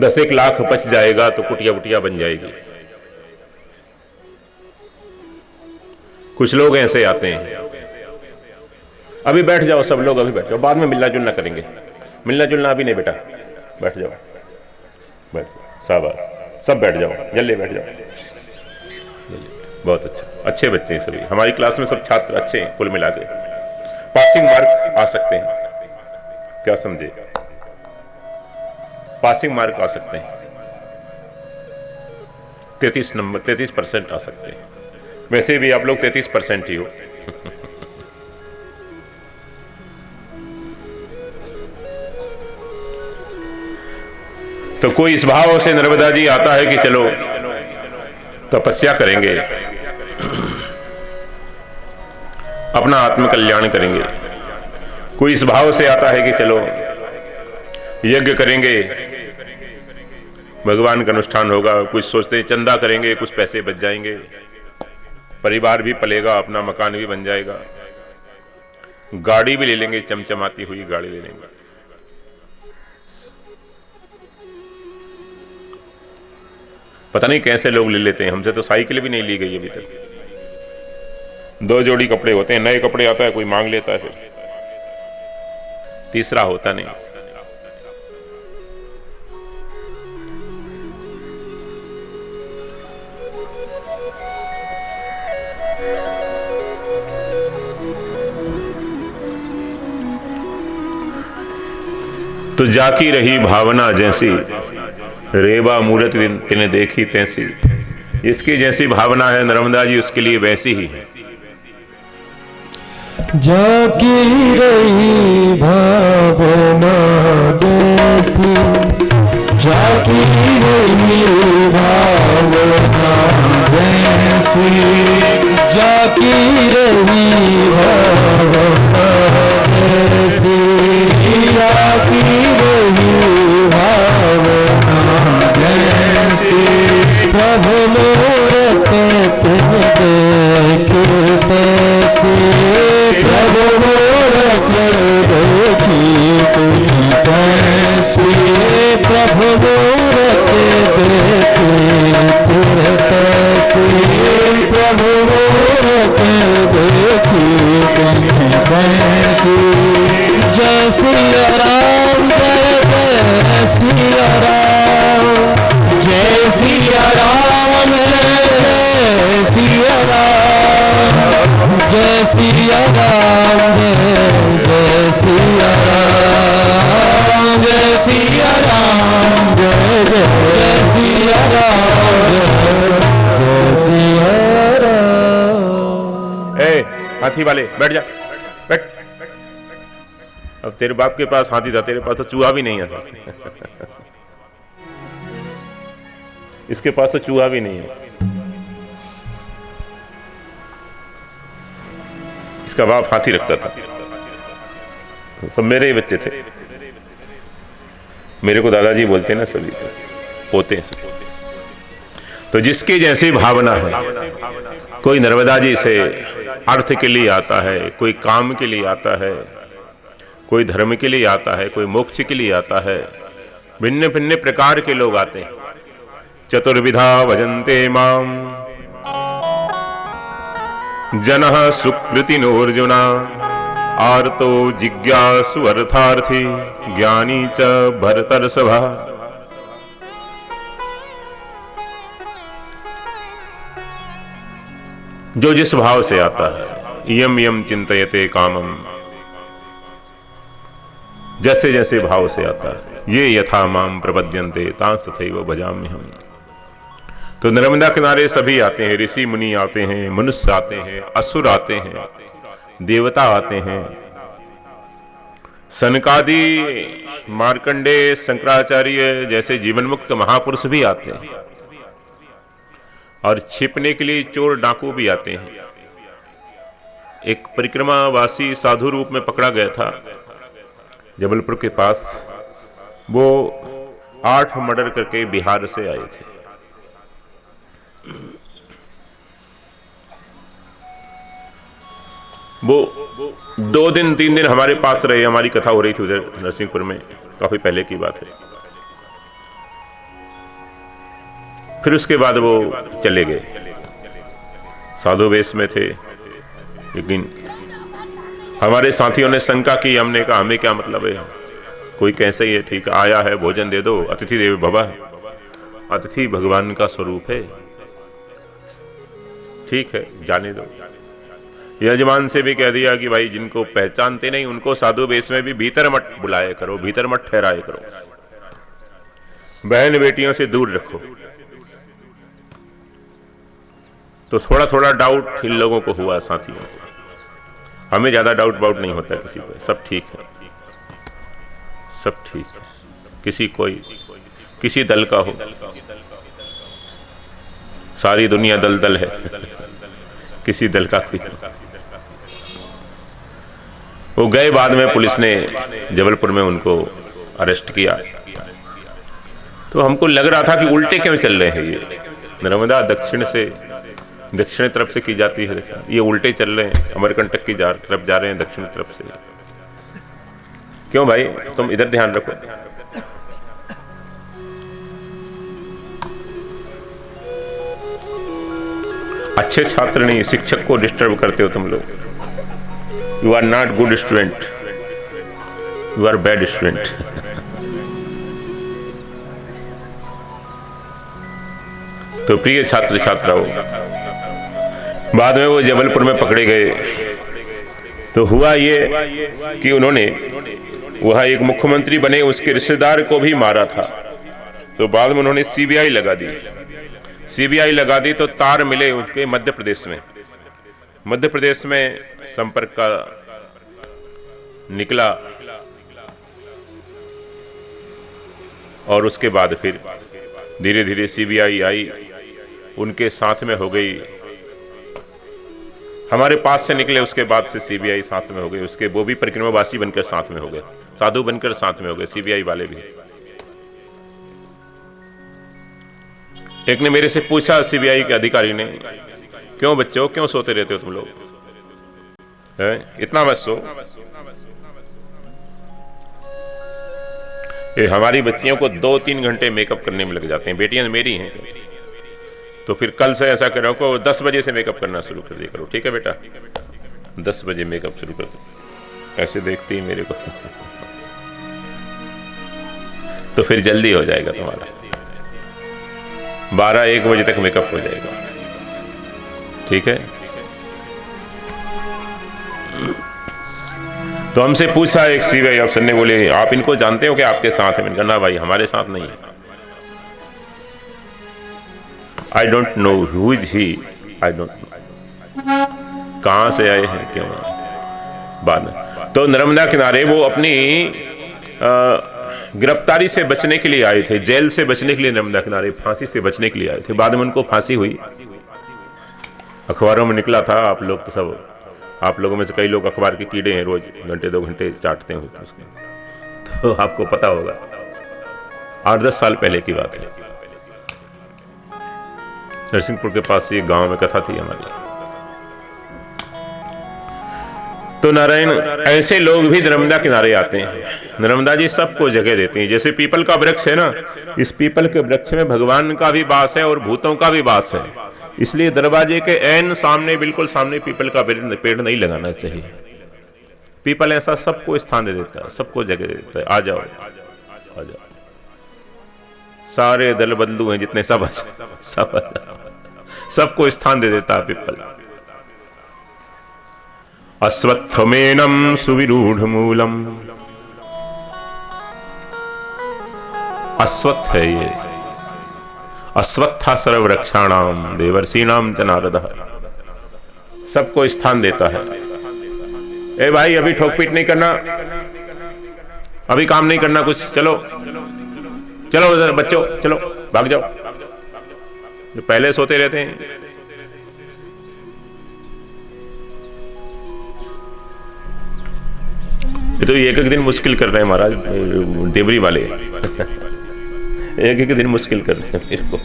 [SPEAKER 3] 10-1 लाख बच जाएगा तो कुटिया वुटिया बन जाएगी। कुछ लोग ऐसे आते हैं, अभी बैठ जाओ सब लोग, अभी बैठ जाओ, बाद में मिलना जुलना करेंगे। मिलना जुलना अभी नहीं बेटा, बैठ जाओ, बैठ जाओ, शाबाश, सब बैठ जाओ, जल्दी बैठ जाओ। बहुत अच्छा, अच्छे बच्चे हैं सभी, हमारी क्लास में सब छात्र अच्छे हैं कुल मिला के। पासिंग मार्क आ सकते हैं, क्या समझे, पासिंग मार्क आ सकते हैं, 33% आ सकते हैं। वैसे भी आप लोग 33% ही हो। तो कोई इस भाव से नर्मदा जी आता है कि चलो तपस्या करेंगे, अपना आत्म कल्याण करेंगे। कोई इस भाव से आता है कि चलो यज्ञ करेंगे, भगवान का अनुष्ठान होगा। कुछ सोचते हैं चंदा करेंगे, कुछ पैसे बच जाएंगे, परिवार भी पलेगा, अपना मकान भी बन जाएगा, गाड़ी भी ले लेंगे, चमचमाती हुई गाड़ी ले लेंगे। पता नहीं कैसे लोग ले लेते हैं, हमसे तो साइकिल भी नहीं ली गई अभी तक। 2 जोड़ी कपड़े होते हैं, नए कपड़े आता है कोई मांग लेता है, फिर तीसरा होता नहीं। तो जाकी रही भावना जैसी, रेवा मूरत तिने देखी तैसी। इसकी जैसी भावना है नर्मदा जी, उसके लिए वैसी ही है।
[SPEAKER 1] जाकी रही भावना जैसी, जाकी रही भावना जैसी, जाकी रही भावना जैसी, जाकी रही भावना जैसी। प्रभु मूरत तुम देखो तैसी, प्रभु मूरत देखी तुम तैसी, प्रभु मूरत देखी तुम तैसी, प्रभु मूरत देखी तुम तैसी। जय सिया राम, जय जय सिया राम, जय सिया राम, जय सिया राम, जय सिया राम, जय सिया राम, जय सिया राम, जय जय सिया राम, जय सिया राम।
[SPEAKER 3] ए हाथी वाले बैठ जा, बैठ। अब तेरे बाप के पास हाथी था, तेरे पास तो चूहा भी नहीं था। इसके पास तो चूहा भी नहीं है। इसका बाप हाथी रखता था। सब मेरे ही बच्चे थे, मेरे को दादाजी बोलते हैं ना सभी, तो पोते हैं सब। तो जिसकी जैसी भावना है, कोई नर्मदा जी से अर्थ के लिए आता है, कोई काम के लिए आता है, कोई धर्म के लिए आता है, कोई मोक्ष के लिए आता है। भिन्न भिन्न प्रकार के लोग आते हैं। चतुर्विधा भजन्ते माम जनः सुकृतिनोऽर्जुना, आर्तो जिज्ञासु अर्थार्थी, ज्ञानी च भरतर्षभा। जो जिस भाव से आता है, यम यम चिंतयते कामम, जैसे जैसे भाव से आता है। ये यथा माम प्रपद्यन्ते तांस तथैव भजाम्यहम्। तो नर्मदा किनारे सभी आते हैं, ऋषि मुनि आते हैं, मनुष्य आते हैं, असुर आते हैं, देवता आते हैं, सनकादि, मार्कंडेय, शंकराचार्य जैसे जीवन मुक्त महापुरुष भी आते हैं, और छिपने के लिए चोर डाकू भी आते हैं। एक परिक्रमावासी साधु रूप में पकड़ा गया था जबलपुर के पास। वो 8 मर्डर करके बिहार से आए थे। वो 2 दिन 3 दिन हमारे पास रहे। हमारी कथा हो रही थी उधर नरसिंहपुर में, काफी पहले की बात है। फिर उसके बाद वो चले गए, साधु वेश में थे। लेकिन हमारे साथियों ने शंका की, हमने कहा हमें क्या मतलब है, कोई कैसे ही है, ठीक आया है भोजन दे दो, अतिथि देव भव, अतिथि भगवान का स्वरूप है, ठीक है जाने दो। यजमान से भी कह दिया कि भाई जिनको पहचानते नहीं उनको साधु वेश में भी भीतर मत बुलाया करो, भीतर मत ठहराया करो, बहन बेटियों से दूर रखो। तो थोड़ा थोड़ा डाउट इन लोगों को हुआ, साथियों को। हमें ज्यादा डाउट बाउट नहीं होता किसी पे, सब ठीक है, सब ठीक है। किसी दल का हो, सारी दुनिया दल दल है, किसी दल का कोई। वो गए, बाद में पुलिस ने जबलपुर में उनको अरेस्ट किया। तो हमको लग रहा था कि उल्टे क्यों चल रहे हैं ये, नर्मदा दक्षिण तरफ से की जाती है, ये उल्टे चल रहे हैं, अमरकंटक की तरफ जा रहे हैं दक्षिण तरफ से। क्यों भाई, तुम इधर ध्यान रखो। अच्छे छात्र नहीं, शिक्षक को डिस्टर्ब करते हो तुम लोग। You are not good student, you are bad student. तो प्रिय छात्र छात्राओं, बाद में वो जबलपुर में पकड़े गए। तो हुआ ये कि उन्होंने वहां एक मुख्यमंत्री बने, उसके रिश्तेदार को भी मारा था। तो बाद में उन्होंने सीबीआई लगा दी। सीबीआई लगा दी तो तार मिले उनके मध्य प्रदेश में संपर्क का निकला। और उसके बाद फिर धीरे धीरे सीबीआई आई, उनके साथ में हो गई। हमारे पास से निकले, उसके बाद से सीबीआई साथ में हो गए। उसके वो भी परिक्रमावासी बनकर साथ में हो गए, साधु बनकर साथ में हो गए, सीबीआई वाले भी। एक ने मेरे से पूछा, सीबीआई के अधिकारी ने, क्यों बच्चों, क्यों सोते रहते हो तुम लोग, इतना मत सो। हमारी बच्चियों को 2-3 घंटे मेकअप करने में लग जाते हैं, बेटियां मेरी हैं। तो फिर कल से ऐसा करो को 10 बजे से मेकअप करना शुरू कर दिया करो, ठीक है बेटा, 10 बजे मेकअप शुरू कर दो। ऐसे देखती है मेरे को। तो फिर जल्दी हो जाएगा तुम्हारा, 12-1 बजे तक मेकअप हो जाएगा, ठीक है। तो हमसे पूछा एक सीबीआई अफसर ने, बोले आप इनको जानते हो कि आपके साथ है? मैंने कहा ना भाई, हमारे साथ नहीं है। I don't know who is he, I don't know कहां से आए हैं, क्यों। बाद में तो नर्मदा किनारे वो अपनी गिरफ्तारी से बचने के लिए आए थे, जेल से बचने के लिए नर्मदा किनारे, फांसी से बचने के लिए आए थे। बाद में उनको फांसी हुई, अखबारों में निकला था। आप लोग तो सब, आप लोगों में से कई लोग अखबार के कीड़े हैं, रोज 1-2 घंटे चाटते हैं उसके, तो आपको पता होगा। 8-10 साल पहले की बात है, नरसिंहपुर के पास एक गांव में कथा थी हमारी। तो नारायण, ऐसे लोग भी नर्मदा किनारे आते हैं। नर्मदा जी सबको जगह देते हैं। जैसे पीपल का वृक्ष है ना, इस पीपल के वृक्ष में भगवान का भी वास है और भूतों का भी वास है। इसलिए दरवाजे के ऐन सामने, बिल्कुल सामने पीपल का पेड़ नहीं लगाना चाहिए। पीपल ऐसा सबको स्थान दे देता है, सबको जगह दे देता है। आ जाओ, आ जाओ, सारे दल बदलू हैं जितने, सब सबको स्थान दे देता है पीपल। अश्वत्थमेनं सुविरूढ़ मूलम, अश्वत्थ है ये, अश्वत्था सर्वरक्षाणाम देवर्षीणाम च नारदः, सबको स्थान देता है। ए भाई, अभी ठोक पीट नहीं करना, अभी काम नहीं करना कुछ, चलो चलो उधर बच्चों, चलो भाग जाओ, जो पहले सोते रहते हैं। ये तो एक दिन मुश्किल कर रहे हैं महाराज, देवरी वाले एक दिन मुश्किल कर रहे हैं मेरे को।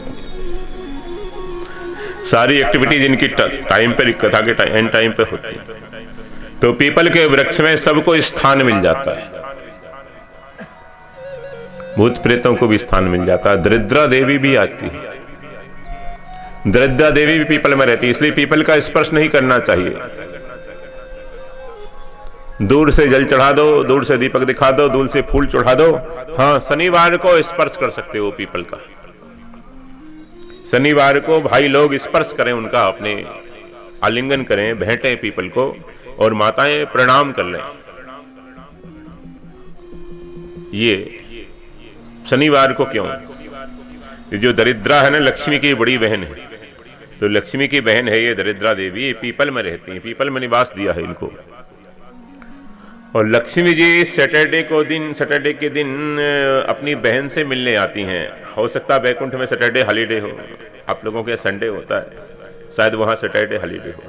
[SPEAKER 3] सारी एक्टिविटीज इनकी टाइम पे, कथा के एंड टाइम पे होती है। तो पीपल के वृक्ष में सबको स्थान मिल जाता है, भूत प्रेतों को भी स्थान मिल जाता है। दरिद्रा देवी भी आती है, दरिद्रा देवी भी पीपल में रहती है, इसलिए पीपल का स्पर्श नहीं करना चाहिए। दूर से जल चढ़ा दो, दूर से दीपक दिखा दो, दूर से फूल चढ़ा दो। हाँ, शनिवार को स्पर्श कर सकते हो पीपल का। शनिवार को भाई लोग स्पर्श करें उनका, अपने आलिंगन करें, भेंटें पीपल को, और माताएं प्रणाम कर लें। ये शनिवार को क्यों? ये जो दरिद्रा है ना, लक्ष्मी की बड़ी बहन है, तो लक्ष्मी की बहन है ये दरिद्रा देवी, ये पीपल में रहती है, पीपल में निवास दिया है इनको। और लक्ष्मी जी सैटरडे के दिन अपनी बहन से मिलने आती हैं। हो सकता है बैकुंठ में सैटरडे हॉलीडे हो, आप लोगों के संडे होता है, शायद वहां सैटरडे हॉलीडे हो,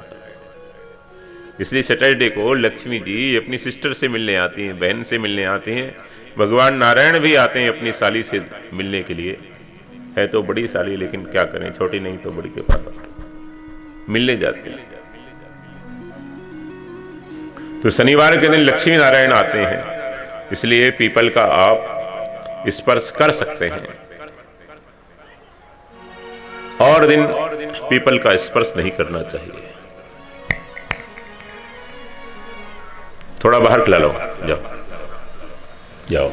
[SPEAKER 3] इसलिए सैटरडे को लक्ष्मी जी अपनी सिस्टर से मिलने आती हैं, बहन से मिलने आती हैं। भगवान नारायण भी आते हैं अपनी साली से मिलने के लिए, है तो बड़ी साली, लेकिन क्या करें, छोटी नहीं तो बड़ी के पास मिलने जाते हैं। तो शनिवार के दिन लक्ष्मी नारायण आते हैं, इसलिए पीपल का आप स्पर्श कर सकते हैं। और दिन पीपल का स्पर्श नहीं करना चाहिए। थोड़ा बाहर खिला लो, जाओ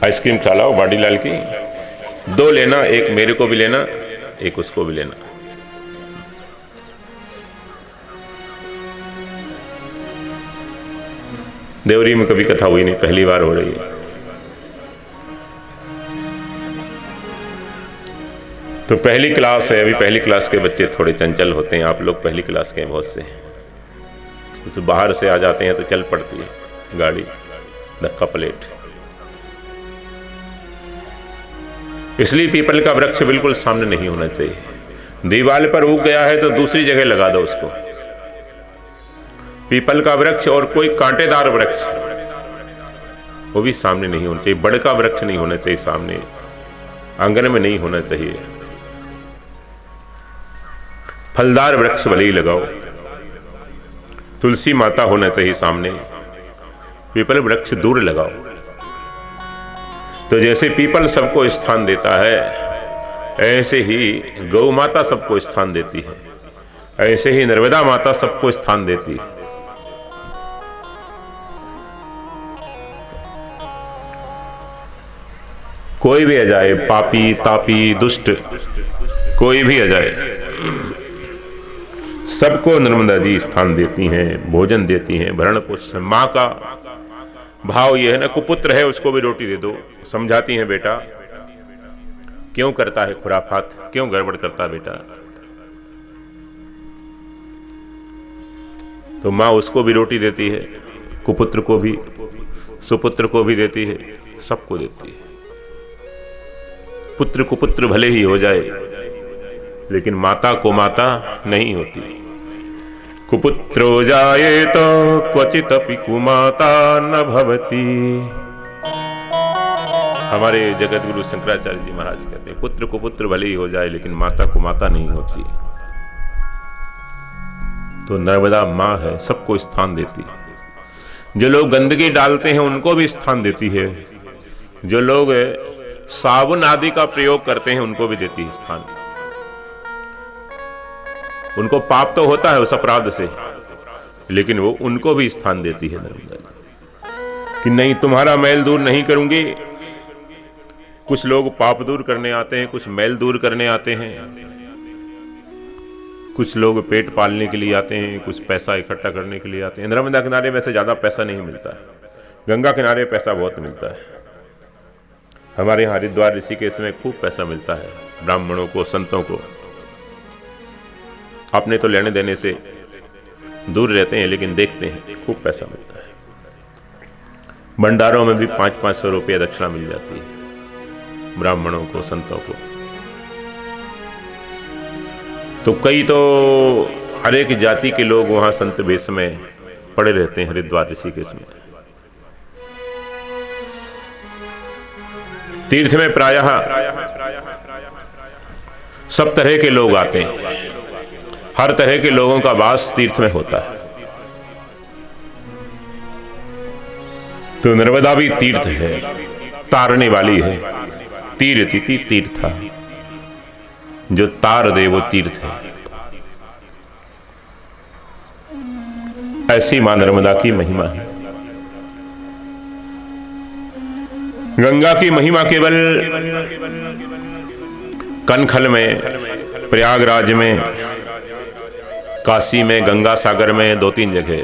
[SPEAKER 3] आइसक्रीम खिला लो बाडीलाल की, 2 लेना, एक मेरे को भी लेना, एक उसको भी लेना। देवरी में कभी कथा हुई नहीं, पहली बार हो रही है। तो पहली क्लास है, अभी पहली क्लास के बच्चे थोड़े चंचल होते हैं, आप लोग पहली क्लास के हैं बहुत से, तो बाहर से आ जाते हैं तो चल पड़ती है गाड़ी, धक्का पलेट। इसलिए पीपल का वृक्ष बिल्कुल सामने नहीं होना चाहिए। दीवार पर उग गया है तो दूसरी जगह लगा दो उसको। पीपल का वृक्ष और कोई कांटेदार वृक्ष वो भी सामने नहीं होना चाहिए। बड़ का वृक्ष नहीं होना चाहिए सामने, आंगन में नहीं होना चाहिए। फलदार वृक्ष भले ही लगाओ, तुलसी माता होना चाहिए सामने, पीपल वृक्ष दूर लगाओ। तो जैसे पीपल सबको स्थान देता है, ऐसे ही गौ माता सबको स्थान देती है, ऐसे ही नर्मदा माता सबको स्थान देती है। कोई भी आ जाए, पापी तापी दुष्ट कोई भी आ जाए, सबको नर्मदा जी स्थान देती हैं, भोजन देती हैं, भरण पोषण। माँ का भाव ये है ना, कुपुत्र है उसको भी रोटी दे दो, समझाती हैं बेटा क्यों करता है खुराफात, क्यों गड़बड़ करता है बेटा। तो माँ उसको भी रोटी देती है, कुपुत्र को भी, सुपुत्र को भी देती है, सबको देती है। पुत्र कुपुत्र भले ही हो जाए, लेकिन माता को माता नहीं होती। कुपुत्रो जायेत क्वचिदपि कुमाता न भवति। हमारे जगत गुरु शंकराचार्य जी महाराज कहते हैं, पुत्र को पुत्र भले ही हो जाए, लेकिन माता को माता नहीं होती। तो नर्मदा माँ है, सबको स्थान देती है। जो लोग गंदगी डालते हैं उनको भी स्थान देती है, जो लोग साबुन आदि का प्रयोग करते हैं उनको भी देती है स्थान। उनको पाप तो होता है उस अपराध से, लेकिन वो उनको भी स्थान देती है नर्मदा कि नहीं, तुम्हारा मैल दूर नहीं करूंगी। कुछ लोग पाप दूर करने आते हैं, कुछ मैल दूर करने आते हैं, कुछ लोग पेट पालने के लिए आते हैं, कुछ पैसा इकट्ठा करने के लिए आते हैं। नर्मदा किनारे में से ज्यादा पैसा नहीं मिलता है, गंगा किनारे पैसा बहुत मिलता है। हमारे यहाँ हरिद्वार ऋषिकेश में खूब पैसा मिलता है ब्राह्मणों को, संतों को। अपने तो लेने देने से दूर रहते हैं, लेकिन देखते हैं खूब पैसा मिलता है। भंडारों में भी 500-500 रुपया दक्षिणा मिल जाती है ब्राह्मणों को, संतों को। तो कई तो हर एक जाति के लोग वहां संत वेश में पड़े रहते हैं हरिद्वार ऋषिकेश में। तीर्थ में प्रायः सब तरह के लोग आते हैं, हर तरह के लोगों का वास तीर्थ में होता है। तो नर्मदा भी तीर्थ है, तारने वाली है। तीर तिथि तीर्था, जो तार दे वो तीर्थ है। ऐसी मां नर्मदा की महिमा है। गंगा की महिमा केवल कनखल में, प्रयागराज में, काशी में, गंगा सागर में 2-3 जगह।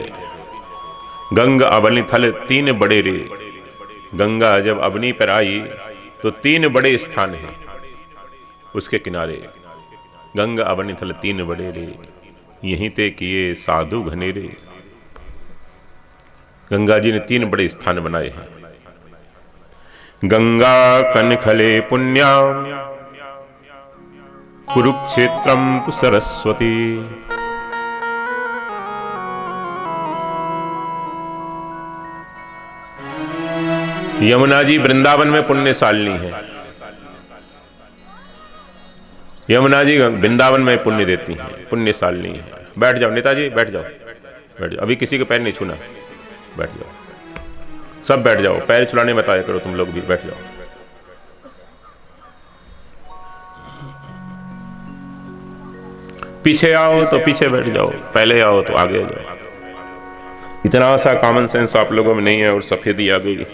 [SPEAKER 3] गंगा अवनी थल 3 बड़े रे। गंगा जब अवनी पर आई तो 3 बड़े स्थान हैं उसके किनारे। गंगा अवनी थल 3 बड़े रे, यहीं ते किए साधु घनेरे। गंगा जी ने 3 बड़े स्थान बनाए हैं। गंगा कनखले पुण्या, कुरुक्षेत्रम तु सरस्वती। यमुना जी वृंदावन में पुण्यशालिनी है। यमुना जी वृंदावन में पुण्य देती हैं, पुण्यशालिनी है। बैठ जाओ नेताजी, बैठ जाओ, बैठ जाओ। अभी किसी के पैर नहीं छूना, बैठ जाओ, सब बैठ जाओ। पैर छुलाने बताया करो, तुम लोग भी बैठ जाओ। पीछे आओ तो पीछे बैठ जाओ, पहले आओ तो आगे जाओ। इतना सा कॉमन सेंस आप लोगों में नहीं है और सफेदी आ गई।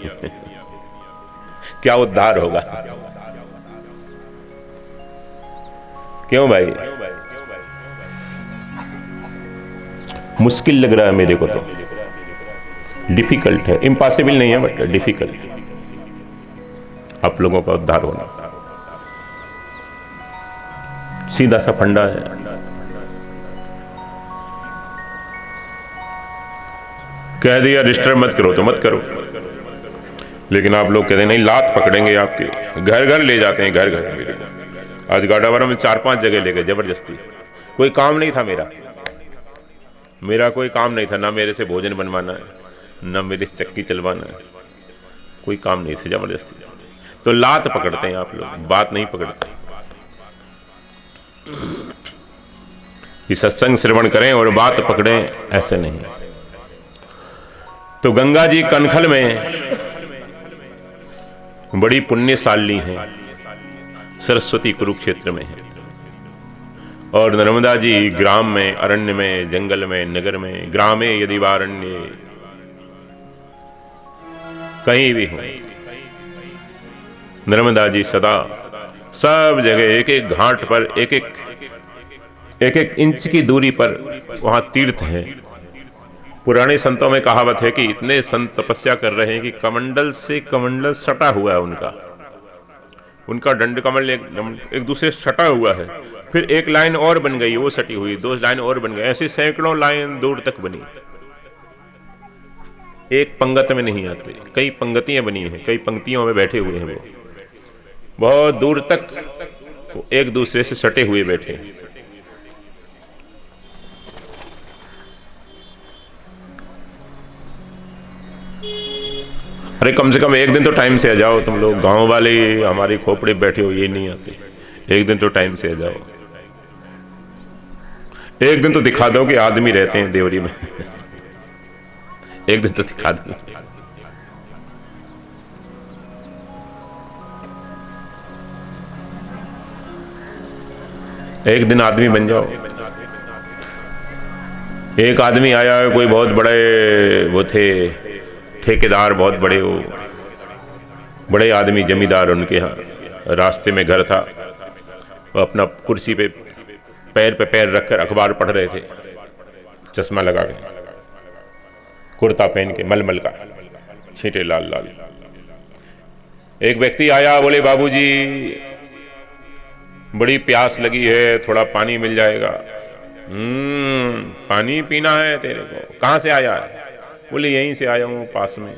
[SPEAKER 3] क्या उद्धार होगा? क्यों भाई? मुश्किल लग रहा है मेरे को तो, डिफिकल्ट है। इम्पॉसिबल नहीं है बट डिफिकल्ट आप लोगों का उद्धार होना। सीधा सा फंडा है। कह दिया रजिस्टर मत करो तो मत करो, लेकिन आप लोग कहते नहीं, लात पकड़ेंगे आपके। घर घर ले जाते हैं, घर घर मेरे। आज गाड़ावारा में 4-5 जगह ले गए जबरदस्ती। कोई काम नहीं था मेरा कोई काम नहीं था, ना मेरे से भोजन बनवाना है, ना मेरे से चक्की चलवाना है, कोई काम नहीं था, जबरदस्ती। तो लात पकड़ते हैं आप लोग, बात नहीं पकड़ते। ये सत्संग श्रवण करें और बात पकड़ें, ऐसे नहीं। तो गंगा जी कनखल में बड़ी पुण्यशालिनी है, सरस्वती कुरुक्षेत्र में है। और नर्मदा जी ग्राम में, अरण्य में, जंगल में, नगर में, ग्रामे यदि वारण्य, कहीं भी हो, नर्मदा जी सदा सब जगह एक एक घाट पर, एक एक इंच की दूरी पर वहां तीर्थ है। पुराने संतों में कहावत है कि इतने संत तपस्या कर रहे हैं कि कमंडल से कमंडल सटा हुआ है उनका दंड कमल एक दूसरे से सटा हुआ है। फिर एक लाइन और बन गई, वो सटी हुई, 2 लाइन और बन गई, ऐसे सैकड़ों लाइन दूर तक बनी। एक पंगत में नहीं आते, कई पंगतियां बनी हैं, कई पंक्तियों में बैठे हुए हैं। वो बहुत दूर तक वो एक दूसरे से सटे हुए बैठे हैं। अरे कम से कम एक दिन तो टाइम से आ जाओ तुम लोग। गांव वाले हमारी खोपड़ी बैठे हो, ये नहीं आते। एक दिन तो टाइम से आ जाओ। एक दिन तो दिखा दो कि आदमी रहते हैं देवरी में। एक दिन तो दिखा दो। एक दिन आदमी बन जाओ। एक आदमी आया है, कोई बहुत बड़े वो थे ठेकेदार, बहुत बड़े वो बड़े आदमी, जमींदार। उनके यहाँ रास्ते में घर था। वो अपना कुर्सी पे पैर पे पैर रखकर अखबार पढ़ रहे थे, चश्मा लगा के, कुर्ता पहन के, मलमल का, छींटे लाल लाल। एक व्यक्ति आया, बोले बाबूजी बड़ी प्यास लगी है, थोड़ा पानी मिल जाएगा? पानी पीना है तेरे को? कहाँ से आया है? बोले यहीं से आया हूँ, पास में,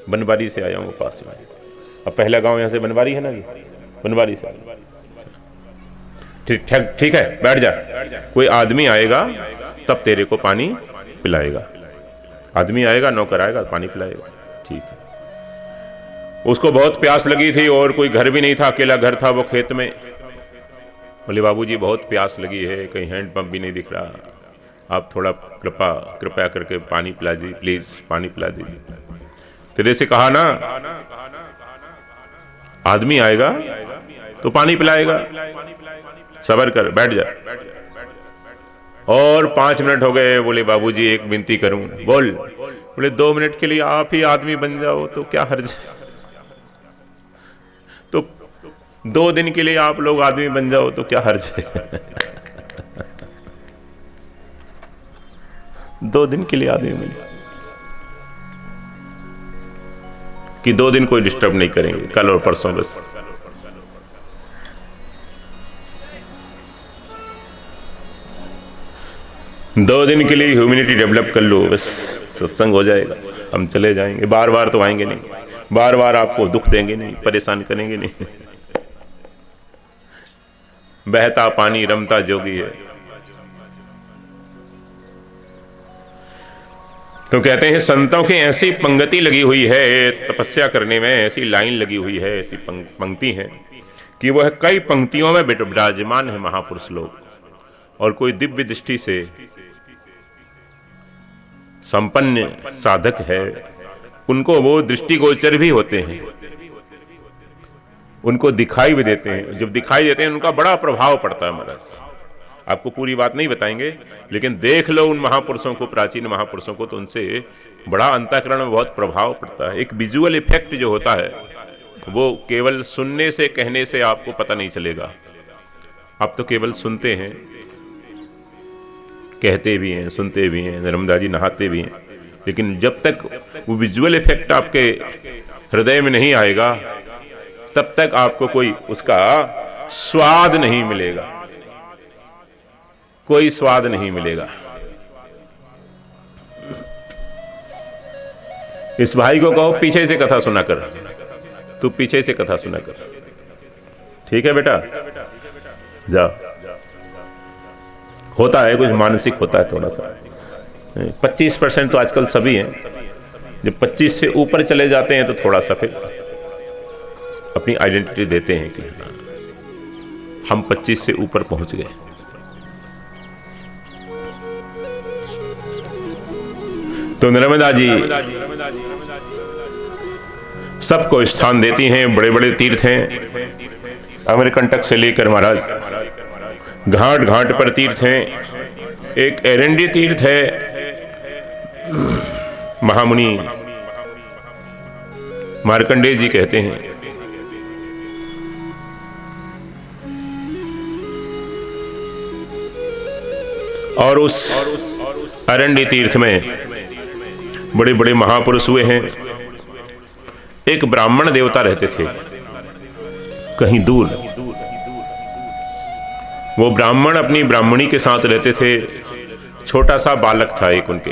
[SPEAKER 3] बनवारी से आया हूँ, पास में। अब पहला गांव यहाँ से बनवारी है ना जी, बनवारी से। ठीक है, बैठ जा। कोई आदमी आएगा तब तेरे को पानी पिलाएगा। आदमी आएगा, नौकर आएगा, पानी पिलाएगा। ठीक है। उसको बहुत प्यास लगी थी और कोई घर भी नहीं था, अकेला घर था वो खेत में। बोले बाबूजी बहुत प्यास लगी है, कहीं हैंडपंप भी नहीं दिख रहा, आप थोड़ा कृपया करके पानी पिला दीजिए, प्लीज पानी पिला दीजिए। तेरे से कहा ना आदमी आएगा तो पानी पिलाएगा, सबर कर, बैठ जा। और 5 मिनट हो गए, बोले बाबूजी एक विनती करूं। बोल। बोले 2 मिनट के लिए आप ही आदमी बन जाओ तो क्या हर्ज है, तो 2 दिन के लिए आप लोग आदमी बन जाओ तो क्या हर्ज है। 2 दिन के लिए आदमी बन जाओ कि 2 दिन कोई डिस्टर्ब नहीं करेंगे, कल और परसों बस। दो दिन के लिए ह्यूमिनिटी डेवलप कर लो बस, सत्संग हो जाएगा, हम चले जाएंगे। बार बार तो आएंगे नहीं, बार बार आपको दुख देंगे नहीं, परेशान करेंगे नहीं। बहता पानी रमता जोगी है। तो कहते हैं संतों की ऐसी पंक्ति लगी हुई है तपस्या करने में, ऐसी लाइन लगी हुई है, ऐसी पंक्ति है कि वह कई पंक्तियों में विराजमान है महापुरुष लोग। और कोई दिव्य दृष्टि से संपन्न साधक है, उनको वो दृष्टिगोचर भी होते हैं, उनको दिखाई भी देते हैं। जब दिखाई देते हैं उनका बड़ा प्रभाव पड़ता है महाराज। आपको पूरी बात नहीं बताएंगे, लेकिन देख लो उन महापुरुषों को, प्राचीन महापुरुषों को, तो उनसे बड़ा अंतःकरण में बहुत प्रभाव पड़ता है। एक विजुअल इफेक्ट जो होता है वो केवल सुनने से, कहने से आपको पता नहीं चलेगा। आप तो केवल सुनते हैं, कहते भी हैं, सुनते भी हैं, नर्मदा जी नहाते भी हैं, लेकिन जब तक वो विजुअल इफेक्ट आपके हृदय में नहीं आएगा तब तक आपको कोई उसका स्वाद नहीं मिलेगा, कोई स्वाद नहीं मिलेगा। इस भाई को कहो पीछे से कथा सुना कर, तू पीछे से कथा सुना कर, ठीक है बेटा, जा। होता है कुछ मानसिक होता है थोड़ा सा। 25% तो आजकल सभी हैं। जब 25 से ऊपर चले जाते हैं तो थोड़ा सा फिर अपनी आइडेंटिटी देते हैं कि हम 25 से ऊपर पहुंच गए। तो नर्मदा जी सबको स्थान देती हैं, बड़े बड़े तीर्थ हैं, अमरकंटक से लेकर महाराज घाट घाट पर तीर्थ हैं। एक एरंडी तीर्थ है, महामुनि मार्कंडेय जी कहते हैं, और उस अरंडी तीर्थ में बड़े बड़े महापुरुष हुए हैं। एक ब्राह्मण देवता रहते थे कहीं दूर। वो ब्राह्मण अपनी ब्राह्मणी के साथ रहते थे। छोटा सा बालक था एक उनके,